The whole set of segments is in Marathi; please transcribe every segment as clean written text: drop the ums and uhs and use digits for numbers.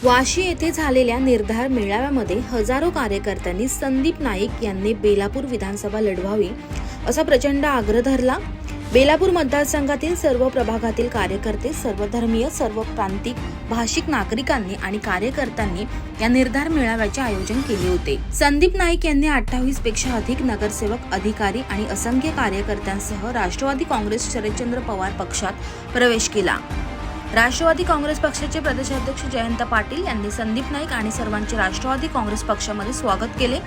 वाशी येथे झालेल्या निर्धार मेळाव्यामध्ये हजारो कार्यकर्त्यांनी संदीप नाईक यांनी बेलापूर विधानसभा लढवावी असा प्रचंड आग्रह धरला। बेलापूर मतदारसंघातील सर्व प्रभागातील कार्यकर्ते, सर्वधर्मीय, सर्व प्रांतिक, भाषिक नागरिकांनी आणि कार्यकर्त्यांनी या निर्धार मेळाव्याचे आयोजन केले होते। संदीप नाईक यांनी 28 पेक्षा अधिक नगरसेवक, अधिकारी आणि असंख्य कार्यकर्त्यांसह राष्ट्रवादी काँग्रेस शरदचंद्र पवार पक्षात प्रवेश केला। राष्ट्रवादी काँग्रेस पक्षाचे प्रदेशाध्यक्ष जयंत पाटील यांनी संदीप नाईक आणि सर्वांचे राष्ट्रवादी काँग्रेस पक्षामध्ये स्वागत केले।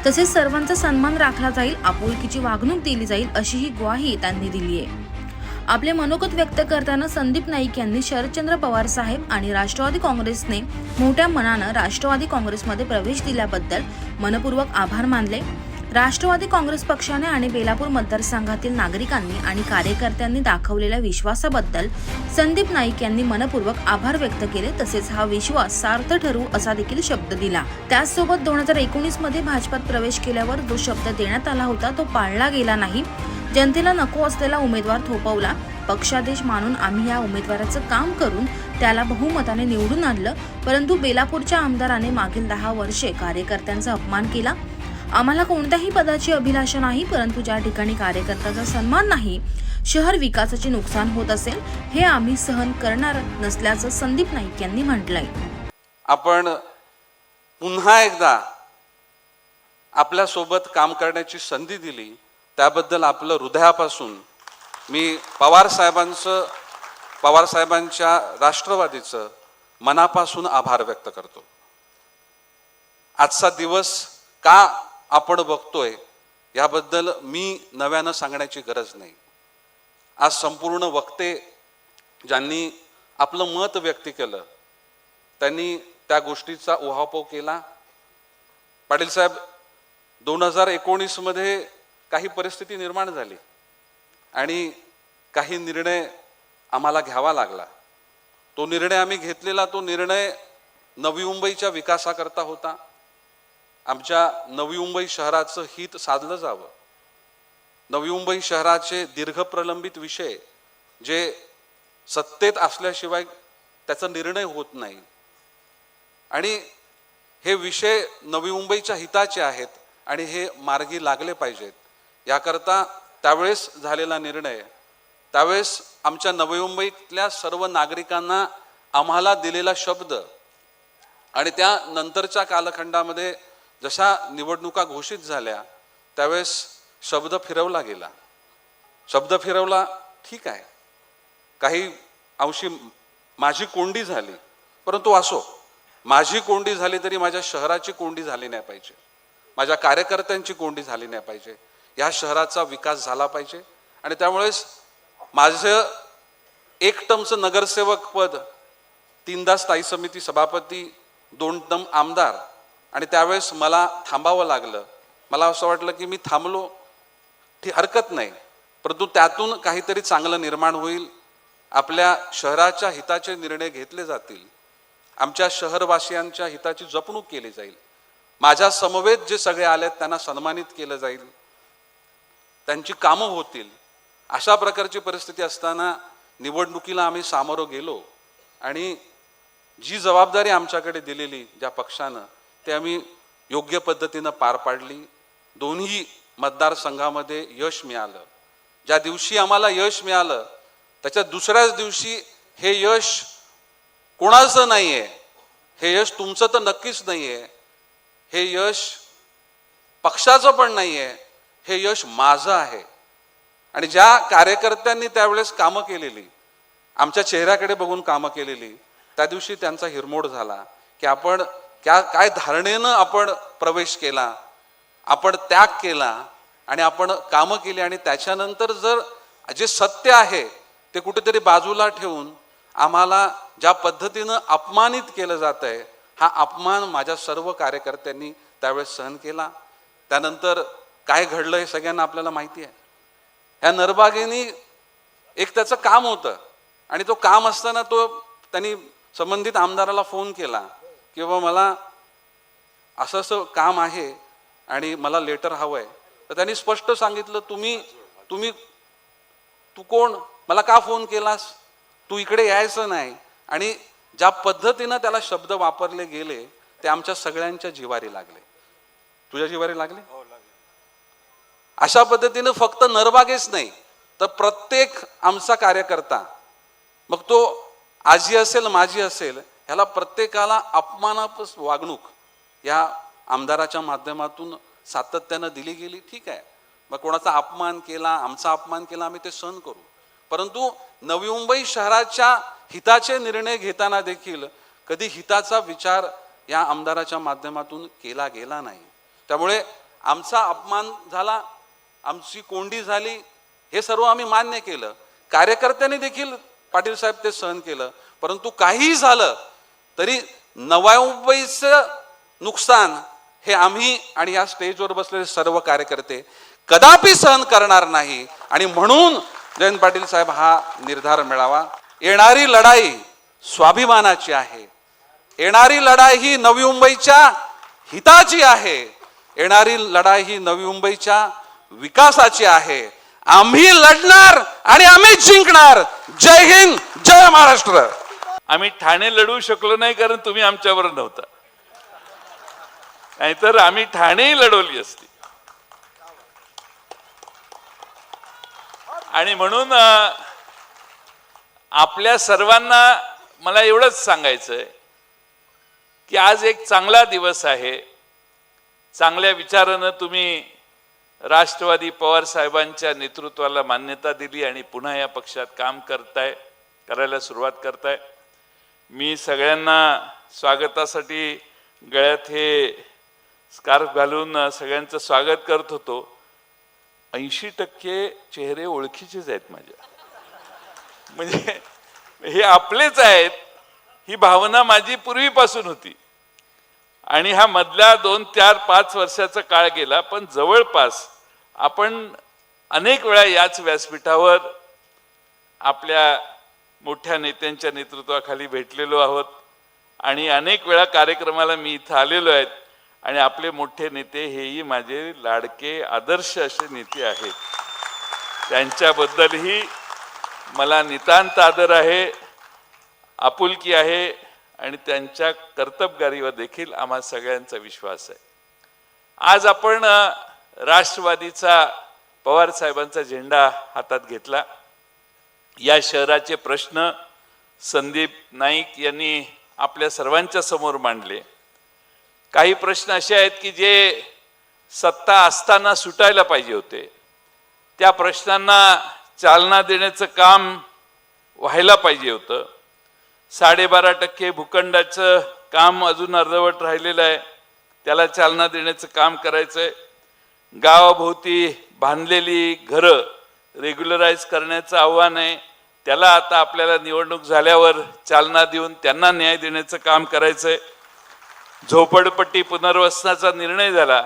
तसेच सर्वांचा सन्मान राखला जाईल, आपुलकीची वागणूक दिली जाईल अशीही ग्वाही त्यांनी दिली आहे। आपले मनोगत व्यक्त करताना संदीप नाईक यांनी शरदचंद्र पवार साहेब आणि राष्ट्रवादी काँग्रेसने मोठ्या मनानं राष्ट्रवादी काँग्रेसमध्ये प्रवेश दिल्याबद्दल मनपूर्वक आभार मानले। राष्ट्रवादी काँग्रेस पक्षाने आणि बेलापूर मतदारसंघातील नागरिकांनी आणि कार्यकर्त्यांनी दाखवलेल्या विश्वासाबद्दल संदीप नाईक यांनी मनपूर्वक आभार व्यक्त केले। तसेच हा विश्वास सार्थ ठरू असा देखील शब्द दिला। त्याचसोबत 2019 मध्ये भाजपात प्रवेश केल्यावर जो शब्द देण्यात आला होता तो पाळला गेला नाही। जनतेला नको असलेला उमेदवार थोपवला। पक्षादेश मानून आम्ही या उमेदवाराचं काम करून त्याला बहुमताने निवडून आणलं, परंतु बेलापूरच्या आमदाराने मागील 10 वर्षे कार्यकर्त्यांचा अपमान केला। आम्हाला कोणत्याही पदाची अभिलाषा नाही, परंतु ज्या ठिकाणी कार्यकर्त्याचा सन्मान नाही, शहर विकासाचे नुकसान होत असेल, हे आम्ही सहन करणार नसल्याचं संदीप नाईक यांनी म्हटलंय। आपण पुन्हा एकदा आपल्या सोबत काम करण्याची संधी दिली त्याबद्दल आपलं हृदयापासून मी पवार साहेबांच्या राष्ट्रवादीचं मनापासून आभार व्यक्त करतो। आजचा दिवस का आपण बघतोय याबद्दल मी नव्यानं सांगण्याची गरज नाही। आज संपूर्ण वक्ते ज्यांनी आपलं मत व्यक्त केलं त्यांनी त्या गोष्टीचा उहापोह केला। पाटील साहेब, 2019 मध्ये काही परिस्थिती निर्माण झाली आणि काही निर्णय आम्हाला घ्यावा लागला। तो निर्णय आम्ही घेतलेला, तो निर्णय नवी मुंबईच्या विकासाकरता होता। आमच्या नवी मुंबई शहराचं हित साधलं जावं। नवी मुंबई शहराचे दीर्घ प्रलंबित विषय जे सत्तेत असल्याशिवाय त्याचा निर्णय होत नाही आणि हे विषय नवी मुंबईच्या हिताचे आहेत आणि हे मार्गी लागले पाहिजेत। याकरता त्यावेळेस झालेला निर्णय, त्यावेळेस आमच्या नवी मुंबईतल्या सर्व नागरिकांना आम्हाला दिलेला शब्द आणि त्या नंतरच्या कालखंडामध्ये जशा निवडणुका घोषित झाल्या त्यावेळेस शब्द फिरवला गेला। शब्द फिरवला, ठीक आहे, काही अंशी माझी कोंडी झाली, परंतु असो, माझी कोंडी झाली तरी माझ्या शहराची कोंडी झाली नाही पाहिजे, माझ्या कार्यकर्त्यांची कोंडी झाली नाही पाहिजे, या शहराचा विकास झाला पाहिजे। आणि त्यामुळेच माझं एक टर्मचं नगरसेवक पद, 3दा स्थायी समिती सभापती, 2 टर्म आमदार आणि त्यावेळेस मला थांबावं लागलं। मला असं वाटलं की मी थांबलो, ती हरकत नाही, परंतु त्यातून काहीतरी चांगलं निर्माण होईल, आपल्या शहराच्या हिताचे निर्णय घेतले जातील, आमच्या शहरवासियांच्या हिताची जपणूक केली जाईल, माझ्या समवेत जे सगळे आलेत त्यांना सन्मानित केलं जाईल, त्यांची कामं होतील। अशा प्रकारची परिस्थिती असताना निवडणुकीला आम्ही सामोरं गेलो आणि जी जबाबदारी आमच्याकडे दिलेली ज्या पक्षानं ते आम्ही योग्य पद्धतीनं पार पाडली। दोन्ही मतदारसंघामध्ये यश मिळालं। ज्या दिवशी आम्हाला यश मिळालं त्याच्या दुसऱ्याच दिवशी हे यश कोणाचं नाहीये, हे यश तुमचं तर नक्कीच नाहीये, हे यश पक्षाचं पण नाहीये, हे यश माझं आहे। आणि ज्या कार्यकर्त्यांनी त्यावेळेस कामं केलेली, आमच्या चेहऱ्याकडे बघून कामं केलेली, त्या दिवशी त्यांचा हिरमोड झाला की आपण काय धारणेनं आपण प्रवेश केला, आपण त्याग केला आणि आपण कामं केली आणि त्याच्यानंतर जर जे सत्य आहे ते कुठेतरी बाजूला ठेवून आम्हाला ज्या पद्धतीनं अपमानित केलं जात आहे, हा अपमान माझ्या सर्व कार्यकर्त्यांनी त्यावेळेस सहन केला। त्यानंतर काय घडलं हे सगळ्यांना आपल्याला माहिती आहे। ह्या नरबागेनी एक त्याचं काम होतं आणि तो काम असताना त्यांनी संबंधित आमदाराला फोन केला की बाबा मला असं असं काम आहे आणि मला लेटर हवंय। तर त्यांनी स्पष्ट सांगितलं, तू कोण, मला का फोन केलास, तू इकडे यायचं नाही। आणि ज्या पद्धतीनं त्याला शब्द वापरले गेले ते आमच्या सगळ्यांच्या जिवारी लागले. तुझ्या जिवारी लागले? अशा पद्धतीनं फक्त नरबागेच नाही तर प्रत्येक आमचा कार्यकर्ता, मग तो आजी असेल माझी असेल, ह्याला प्रत्येकाला अपमानास्पद वागणूक या आमदाराच्या माध्यमातून सातत्यानं दिली गेली. ठीक आहे, मग कोणाचा अपमान केला, आमचा अपमान केला, आम्ही ते सहन करू. परंतु नवी मुंबई शहराच्या हिताचे निर्णय घेताना देखील कधी हिताचा विचार या आमदाराच्या माध्यमातून केला गेला नाही. त्यामुळे आमचा अपमान झाला, आमची कोंडी झाली, हे सर्व आम्ही मान्य केलं. कार्यकर्त्यांनी देखील पाटील साहेब ते सहन केलं. परंतु काहीही झालं तरी नवी मुंबईचं नुकसान हे आम्ही आणि या स्टेजवर बसलेले सर्व कार्यकर्ते कदापि सहन करणार नाही. आणि म्हणून जयंत पाटील साहेब हा निर्धार मिळावा. येणारी लढाई स्वाभिमानाची आहे, येणारी लढाई ही नवी मुंबईच्या हिताची आहे, येणारी लढाई ही नवी मुंबईच्या विकासाची आहे. आम्ही लढणार आणि आम्ही जिंकणार. जय हिंद, जय महाराष्ट्र. आम्ही ठाणे लढवू शकलो नाही कारण तुम्ही आमच्यावर नव्हता, नाहीतर आम्ही ठाणेही लढवली असती. आणि म्हणून आपल्या सर्वांना मला एवढंच सांगायचंय की आज एक चांगला दिवस आहे. चांगल्या विचारानं तुम्ही राष्ट्रवादी पवार साहेबांच्या नेतृत्वाला मान्यता दिली आणि पुन्हा या पक्षात काम करायला सुरुवात करताय. मी सगळ्यांना स्वागतासाठी गळ्यात हे स्कार्फ घालून सगळ्यांचं स्वागत करत होतो. 80% चेहरे ओळखीचेच आहेत माझ्या, म्हणजे हे आपलेच आहेत ही भावना माझी पूर्वीपासून होती. आणि हा मधल्या 2, 4, 5 वर्षाचा काळ गेला, पण जवळपास आपण अनेक वेळा याच व्यासपीठावर आपल्या मोठ्या नेत्यांच्या नेतृत्वाखाली भेटलेलो आहोत आणि अनेक वेळा कार्यक्रमाला मी इथं आलेलो आहेत. आणि आपले मोठे नेते हेही माझे लाडके आदर्श असे नेते आहेत. त्यांच्याबद्दलही मला नितांत आदर आहे, आपुलकी आहे आणि त्यांच्या कर्तबगारीवर देखील आम्हा सगळ्यांचा विश्वास आहे. आज आपण राष्ट्रवादीचा पवार साहेबांचा झेंडा हातात घेतला. या शहराचे प्रश्न संदीप नाईक यांनी आपल्या सर्वांच्या समोर मांडले. काही प्रश्न असे आहेत की जे सत्ता असताना सुटायला पाहिजे होते. त्या प्रश्नांना चालना देण्याचं काम व्हायला पाहिजे होतं. 12.5% भूखंडाचं काम अजून अर्धवट राहिलेलं आहे, त्याला चालना देण्याचं काम करायचंय. गावाभोवती बांधलेली घरं रेग्युलराईज करण्याचं आव्हान आहे, त्याला आता आपल्याला निवडणूक झाल्यावर चालना देऊन त्यांना न्याय देण्याचं काम करायचंय. झोपडपट्टी पुनर्वसनाचा निर्णय झाला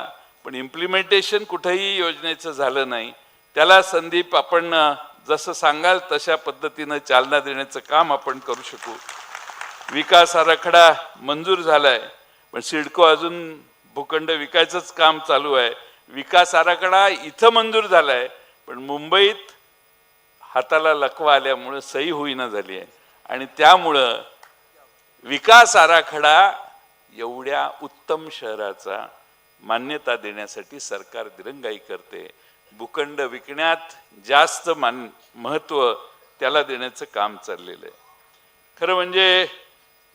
पण इम्प्लिमेंटेशन कुठेही योजनेचं झालं नाही. त्याला संदीप आपण जसं सांगाल तशा पद्धतीनं चालना देण्याचं काम आपण करू शकू. विकास आराखडा मंजूर झालाय पण सिडको अजून भूखंड विकायचंच काम चालू आहे. विकास आराखडा इथं मंजूर झालाय पण मुंबईत हाताला लकवा आल्यामुळं सही होईना झाली आहे. आणि त्यामुळं विकास आराखडा एवढ्या उत्तम शहराचा मान्यता देण्यासाठी सरकार दिरंगाई करते. भूखंड विकण्यात जास्त महत्त्व त्याला देण्याचं काम चाललेलं आहे. खरं म्हणजे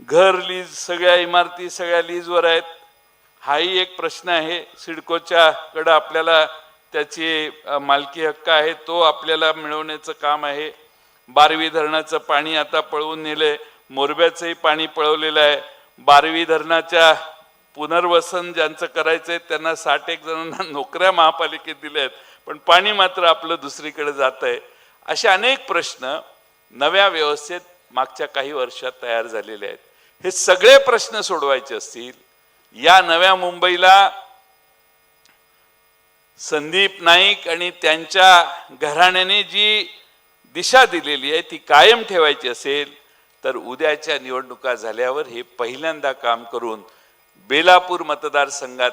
घर लीज, सगळ्या इमारती सगळ्या लीजवर आहेत. हाही एक प्रश्न आहे. सिडकोच्या कडं आपल्याला त्याची मालकी हक्क आहे, तो आपल्याला मिळवण्याचं काम आहे. बारवी धरणाचं पाणी आता पळवून नेलंय, मोरब्याचंही पाणी पळवलेलं आहे. बारवी धरणाच्या पुनर्वसन ज्यांचं करायचंय त्यांना 61 जणांना नोकऱ्या महापालिकेत दिल्या आहेत पण पाणी मात्र आपलं दुसरीकडे जात आहे. असे अनेक प्रश्न नव्या व्यवस्थेत मागच्या काही वर्षात तयार झालेले आहेत. हे सगळे प्रश्न सोडवायचे असतील, या नव्या मुंबईला संदीप नाईक आणि त्यांच्या घराण्याने जी दिशा दिलेली आहे ती कायम ठेवायची असेल तर उद्याच्या निवडणुका झाल्यावर हे पहिल्यांदा काम करून बेलापूर मतदारसंघात